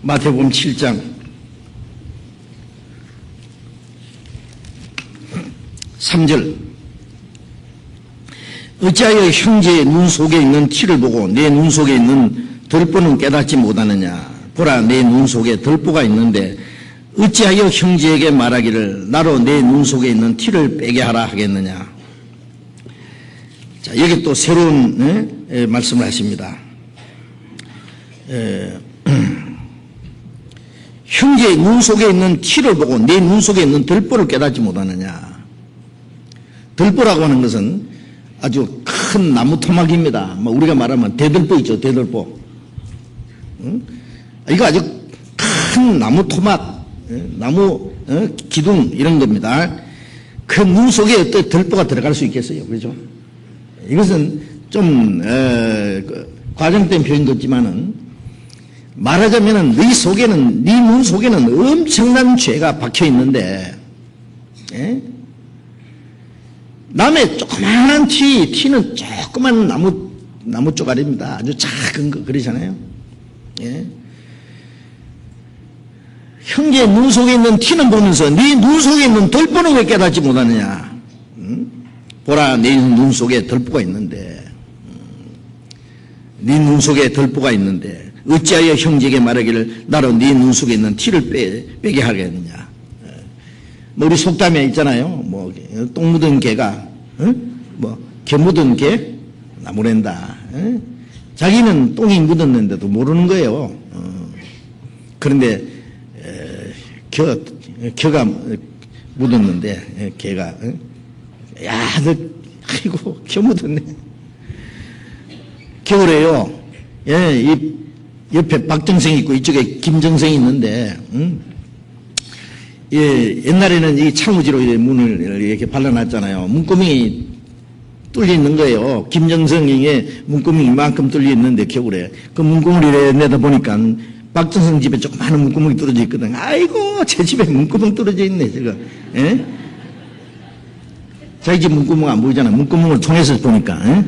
마태복음 7장 3절. 어찌하여 형제의 눈 속에 있는 티를 보고 내 눈 속에 있는 들보는 깨닫지 못하느냐. 보라, 내 눈 속에 들보가 있는데 어찌하여 형제에게 말하기를 나로 내 눈 속에 있는 티를 빼게 하라 하겠느냐. 자, 여기 또 새로운 말씀을 하십니다. 형제의 눈 속에 있는 티를 보고 내 눈 속에 있는 들보를 깨닫지 못하느냐. 들보라고 하는 것은 아주 큰 나무 토막입니다. 뭐 우리가 말하면 대들보 있죠, 대들보. 응? 이거 아주 큰 나무 토막, 나무 기둥 이런 겁니다. 그 눈 속에 어떤 들보가 들어갈 수 있겠어요, 그렇죠? 이것은 좀 과장된 표현 같지만은 말하자면은 네 속에는, 네 눈 속에는 엄청난 죄가 박혀 있는데, 예? 남의 조그마한 티는 조그만 나무 쪼가리입니다. 아주 작은 거, 그러잖아요. 예? 형제의 눈 속에 있는 티는 보면서 네 눈 속에 있는 들보는 왜 깨닫지 못하느냐. 보라, 네 눈 속에 들보가 있는데, 네 눈 속에 들보가 있는데 어찌하여 형제에게 말하기를 나로 네 눈 속에 있는 티를 빼게 하겠느냐. 뭐 우리 속담에 있잖아요. 뭐 똥 묻은 개가 뭐 개 묻은 개 나무랜다. 자기는 똥이 묻었는데도 모르는 거예요. 그런데 겨가 묻었는데 개가 야, 너 아이고 겨 묻었네. 겨울에요. 예, 이 옆에 박정생이 있고 이쪽에 김정생이 있는데, 예, 옛날에는 이 창우지로 문을 이렇게 발라놨잖아요. 문구멍이 뚫려 있는 거예요. 김정생의 문구멍이 이만큼 뚫려 있는데 겨울에 그 문구멍을 내다보니까 박정생 집에 조그마한 문구멍이 뚫어져 있거든. 아이고 제 집에 문구멍 뚫어져 있네 저거. 예? 자기 집 문구멍 안 보이잖아. 문구멍을 통해서 보니까. 예?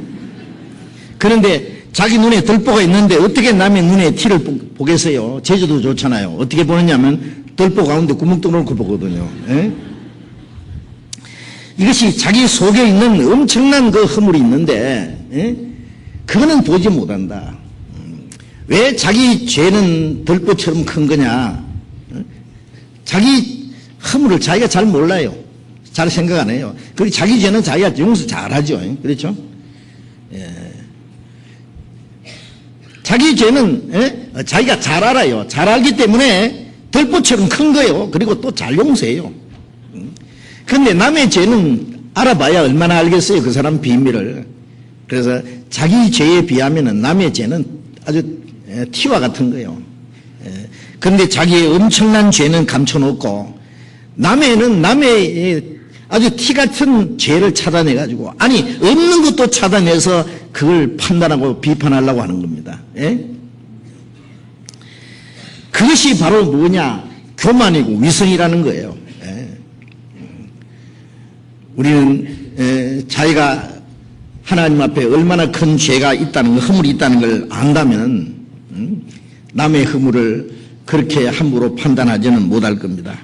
그런데 자기 눈에 들보가 있는데 어떻게 남의 눈에 티를 보겠어요? 제주도 좋잖아요. 어떻게 보느냐면 들보 가운데 구멍 뚫어놓고 보거든요. 예? 이것이 자기 속에 있는 엄청난 그 허물이 있는데, 예? 그거는 보지 못한다. 왜 자기 죄는 들보처럼 큰 거냐? 자기 허물을 자기가 잘 몰라요. 잘 생각 안 해요. 그리고 자기 죄는 자기가 용서 잘 하죠. 그렇죠? 예. 자기 죄는, 예? 자기가 잘 알아요. 잘 알기 때문에 들보처럼 큰 거예요. 그리고 또 잘 용서해요. 그런데 남의 죄는 알아봐야 얼마나 알겠어요. 그 사람 비밀을. 그래서 자기 죄에 비하면 남의 죄는 아주 티와 같은 거예요. 그런데 자기의 엄청난 죄는 감춰놓고 남의는 남의 아주 티 같은 죄를 찾아내가지고, 아니 없는 것도 찾아내서 그걸 판단하고 비판하려고 하는 겁니다. 예? 그것이 바로 뭐냐? 교만이고 위선이라는 거예요. 예? 우리는 자기가 하나님 앞에 얼마나 큰 죄가 있다는 걸, 허물이 있다는 걸 안다면 남의 허물을 그렇게 함부로 판단하지는 못할 겁니다.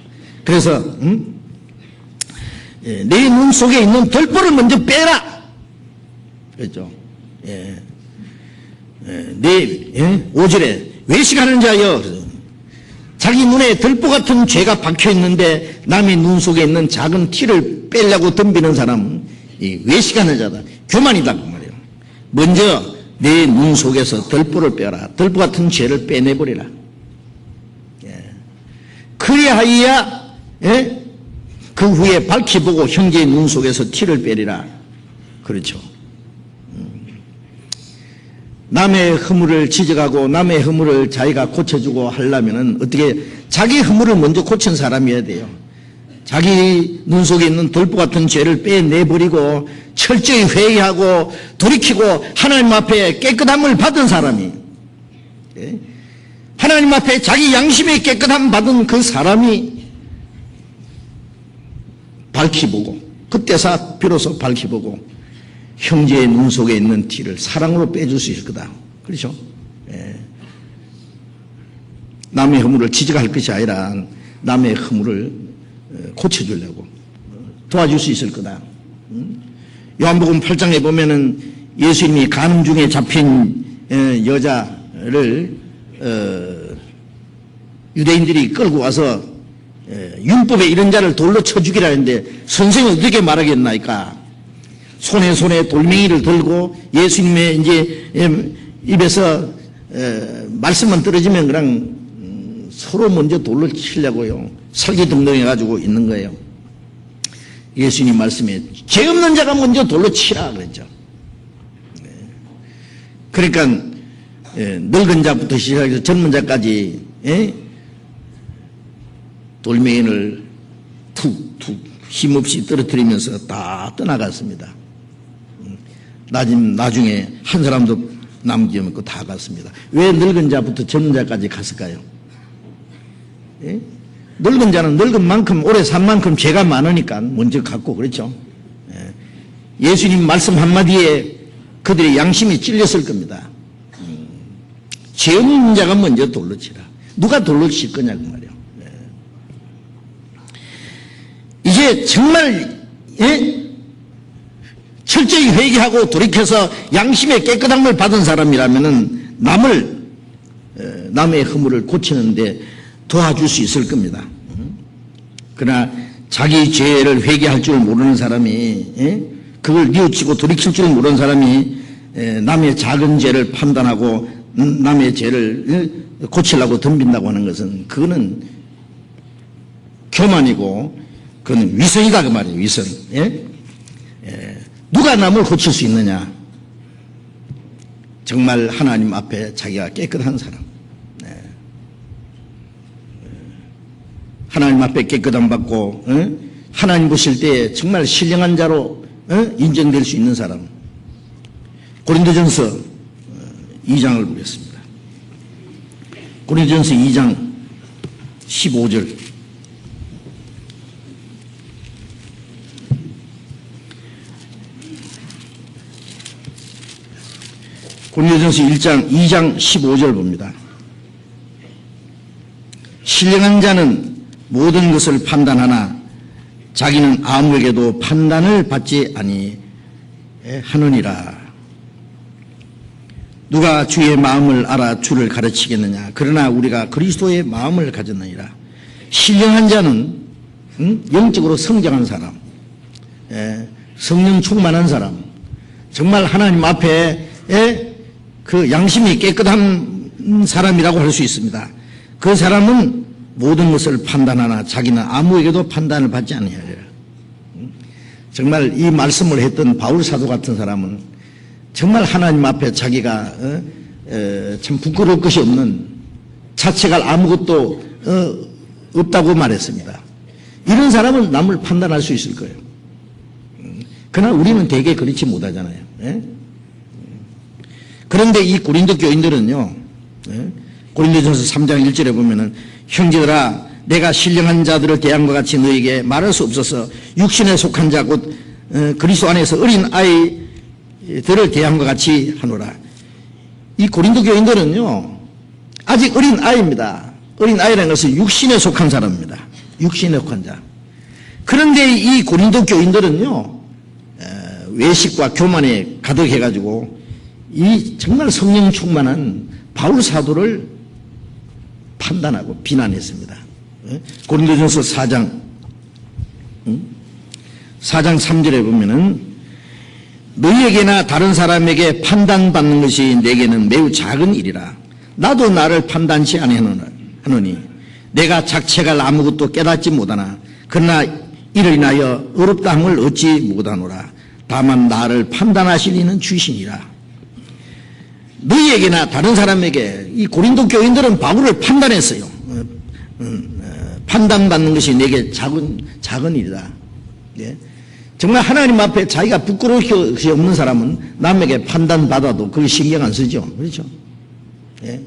그래서 내 눈 속에 있는 들보를 먼저 빼라. 그렇죠? 예. 예? 5절에 외식하는 자여, 자기 눈에 들보 같은 죄가 박혀 있는데 남의 눈 속에 있는 작은 티를 빼려고 덤비는 사람은 이 외식하는 자다. 교만이다 그 말이에요. 먼저 내 눈 속에서 들보를 빼라. 들보 같은 죄를 빼내버리라. 예. 그리하여야, 예? 그 후에 밝히 보고 형제의 눈 속에서 티를 빼리라. 그렇죠. 남의 허물을 지적하고 남의 허물을 자기가 고쳐주고 하려면은 어떻게 자기 허물을 먼저 고친 사람이어야 돼요. 자기 눈 속에 있는 들보 같은 죄를 빼내버리고 철저히 회개하고 돌이키고 하나님 앞에 깨끗함을 받은 사람이, 예? 하나님 앞에 자기 양심의 깨끗함 받은 그 사람이 밝히 보고, 그때서 비로소 밝히 보고 형제의 눈 속에 있는 티를 사랑으로 빼줄 수 있을 거다. 그렇죠? 예. 남의 허물을 지적할 것이 아니라 남의 허물을 고쳐주려고 도와줄 수 있을 거다. 요한복음 8장에 보면은 예수님이 간음 중에 잡힌 여자를 유대인들이 끌고 와서 율법에 이런 자를 돌로 쳐 죽이라 했는데 선생은 어떻게 말하겠나이까? 손에 돌멩이를 들고 예수님의 이제 입에서 말씀만 떨어지면 그냥 서로 먼저 돌로 치려고요. 설기등등해가지고 있는 거예요. 예수님 말씀에 죄 없는 자가 먼저 돌로 치라 그랬죠. 그러니까 늙은 자부터 시작해서 젊은 자까지 돌멩이를 툭툭 힘없이 떨어뜨리면서 다 떠나갔습니다. 나중에 한 사람도 남지 않고 다 갔습니다. 왜 늙은 자부터 젊은 자까지 갔을까요? 늙은 자는 늙은 만큼 오래 산 만큼 죄가 많으니까 먼저 갔고 그렇죠. 예수님 말씀 한마디에 그들의 양심이 찔렸을 겁니다. 죄 없는 자가 먼저 돌로 치라. 누가 돌로 칠 거냐고 말이에요. 이제 정말 철저히 회개하고 돌이켜서 양심의 깨끗함을 받은 사람이라면은 남의 허물을 고치는데 도와줄 수 있을 겁니다. 그러나 자기 죄를 회개할 줄 모르는 사람이 그걸 뉘우치고 돌이킬 줄 모르는 사람이 남의 작은 죄를 판단하고 남의 죄를 고치려고 덤빈다고 하는 것은 그거는 교만이고 그건 위선이다 그 말이에요. 위선. 누가 남을 고칠 수 있느냐? 정말 하나님 앞에 자기가 깨끗한 사람. 하나님 앞에 깨끗함 받고 하나님 보실 때 정말 신령한 자로 인정될 수 있는 사람. 고린도전서 2장을 보겠습니다. 고린도전서 2장 15절. 고린도전서 2장 15절 봅니다. 신령한 자는 모든 것을 판단하나 자기는 아무에게도 판단을 받지 아니하느니라. 누가 주의 마음을 알아 주를 가르치겠느냐? 그러나 우리가 그리스도의 마음을 가졌느니라. 신령한 자는 영적으로 성장한 사람, 성령 충만한 사람, 정말 하나님 앞에 그 양심이 깨끗한 사람이라고 할 수 있습니다. 그 사람은 모든 것을 판단하나 자기는 아무에게도 판단을 받지 아니하리라. 정말 이 말씀을 했던 바울 사도 같은 사람은 정말 하나님 앞에 자기가 참 부끄러울 것이 없는 자책할 아무것도 없다고 말했습니다. 이런 사람은 남을 판단할 수 있을 거예요. 그러나 우리는 대개 그렇지 못하잖아요. 그런데 이 고린도 교인들은요, 고린도전서 3장 1절에 보면은 형제들아 내가 신령한 자들을 대한 것 같이 너에게 말할 수 없어서 육신에 속한 자 곧 그리스도 안에서 어린 아이들을 대한 것 같이 하노라. 이 고린도 교인들은요 아직 어린 아이입니다. 어린 아이라는 것은 육신에 속한 사람입니다. 육신에 속한 자. 그런데 이 고린도 교인들은요 외식과 교만에 가득해가지고 이 정말 성령 충만한 바울 사도를 판단하고 비난했습니다. 고린도전서 4장 3절에 보면은 너희에게나 다른 사람에게 판단받는 것이 내게는 매우 작은 일이라. 나도 나를 판단치 아니하노니 내가 작책할 아무것도 깨닫지 못하나 그러나 이를 인하여 어렵다 함을 얻지 못하노라. 다만 나를 판단하실 이는 주시니라. 너희에게나 다른 사람에게 이 고린도 교인들은 바울을 판단했어요. 판단받는 것이 내게 작은 일이다. 예? 정말 하나님 앞에 자기가 부끄러울 것이 없는 사람은 남에게 판단받아도 그걸 신경 안 쓰죠. 그렇죠? 예?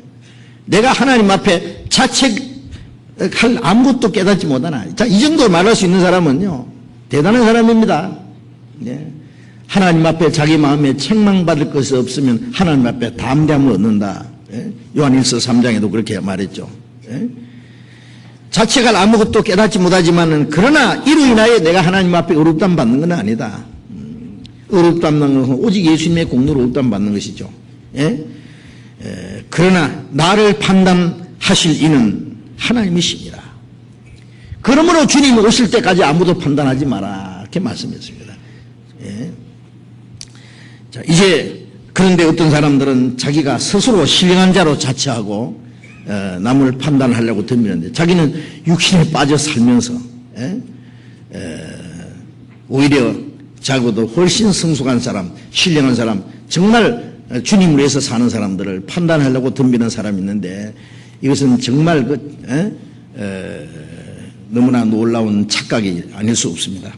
내가 하나님 앞에 자책할 아무것도 깨닫지 못하나. 자, 이 정도 말할 수 있는 사람은요, 대단한 사람입니다. 예? 하나님 앞에 자기 마음에 책망받을 것이 없으면 하나님 앞에 담대함을 얻는다. 예? 요한일서 3장에도 그렇게 말했죠. 자책할 아무것도 깨닫지 못하지만은 그러나 이로 인하여 내가 하나님 앞에 의롭다함 받는 건 아니다. 의롭다함 받는 것은 오직 예수님의 공로로 의롭다함 받는 것이죠. 그러나 나를 판단하실 이는 하나님이십니다. 그러므로 주님 오실 때까지 아무도 판단하지 마라. 이렇게 말씀했습니다. 자, 이제 그런데 어떤 사람들은 자기가 스스로 신령한 자로 자처하고 남을 판단하려고 덤비는데 자기는 육신에 빠져 살면서 오히려 자고도 훨씬 성숙한 사람, 신령한 사람, 정말 주님을 위해서 사는 사람들을 판단하려고 덤비는 사람이 있는데 이것은 정말 너무나 놀라운 착각이 아닐 수 없습니다.